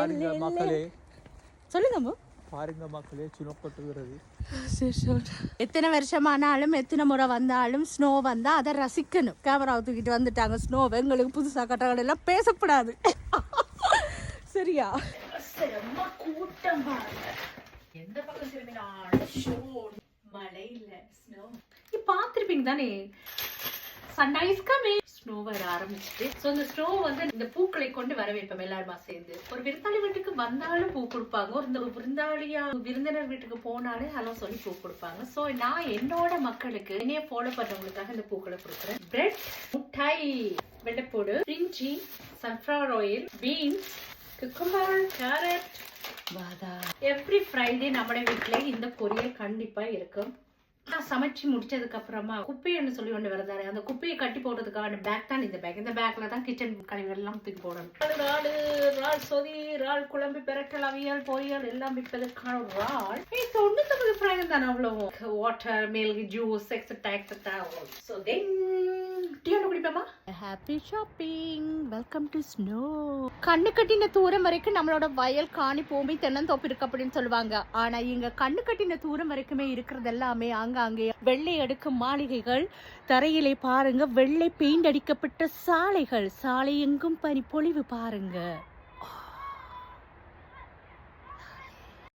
பாருங்க மக்களே, சொல்லுங்க பாருங்க மக்களே, ஸ்னோ கொட்டுகிறது. எத்தனை வருஷமானாலும் எத்தனை முறை வந்தாலும் ஸ்னோ வந்தா அதை ரசிக்கணும். கேமராவை தூக்கிட்டு வந்துட்டாங்க ஸ்னோ, எங்களுக்கு புதுசா கட்டங்கள் எல்லாம் பேசக்கூடாது. சரியா? கூட்டம் பாருங்க, எந்த பக்கம் திரும்பினாலும் ஷோ, மழை இல்ல ஸ்னோ. நீ பார்த்திருப்பீங்க தானே, சன்ரைஸ் கமே ஸ்னோ வர ஆரம்பிச்சுட்டு. ஸோ இந்த ஸ்னோ வந்து இந்த பூக்களை கொண்டு வரவேற்போம் எல்லாருமா சேர்ந்து. ஒரு விருந்தாளி வீட்டுக்கு வந்தாலும் பூ கொடுப்பாங்க, ஒரு விருந்தாளியா விருந்தினர் வீட்டுக்கு போனாலும் ஹலோ சொல்லி பூ கொடுப்பாங்க. ஸோ நான் என்னோட மக்களுக்கு என்னைய ஃபாலோ பண்றவங்களுக்காக இந்த பூக்களை கொடுக்குறேன். பிரெட், முட்டாய், வெள்ளைப்பூடு, பிரிஞ்சி, sunflower oil, beans, cucumber, carrot, பாதாம். எவ்ரி ஃப்ரைடே நம்ம வீட்டுல இந்த பொரியல் கண்டிப்பா இருக்கும். நான் சமைச்சு முடிச்சதுக்கு அப்புறமா குப்பைன்னு சொல்லி ஒண்ணு வருதாரு, அந்த குப்பையை கட்டி போடுறதுக்கான பேக் தான் இந்த பேக். இந்த பேக்ல தான் கிச்சன் கழிவுகள் எல்லாம் தூக்கி போடணும். இறால் சொதி, இறால் குழம்பு, பிரட்டல், அவியல், பொரியல் எல்லாம் விற்பதற்கான இறால் 99 ஃப்ரைங் தான். அவ்வளவு water, milk, juice, etcetera etcetera. So then tea குடிப்போமா? Happy shopping, welcome to snow. கண்ணு கட்டின தூரம் வரைக்கும் நம்மளோட வயல், காணி, பூமி, தென்னந்தோப்பு இருக்கு அப்படின்னு சொல்லுவாங்க. ஆனா இங்க கண்ணு கட்டின தூரம் வரைக்குமே இருக்கிறது எல்லாமே அங்கே வெள்ளை அடுக்கு மாளிகைகள், தரையிலே பாருங்க வெள்ளை பெயிண்ட் அடிக்கப்பட்ட சாலைகள், சாலை எங்கும் பனி பொழிவு பாருங்க.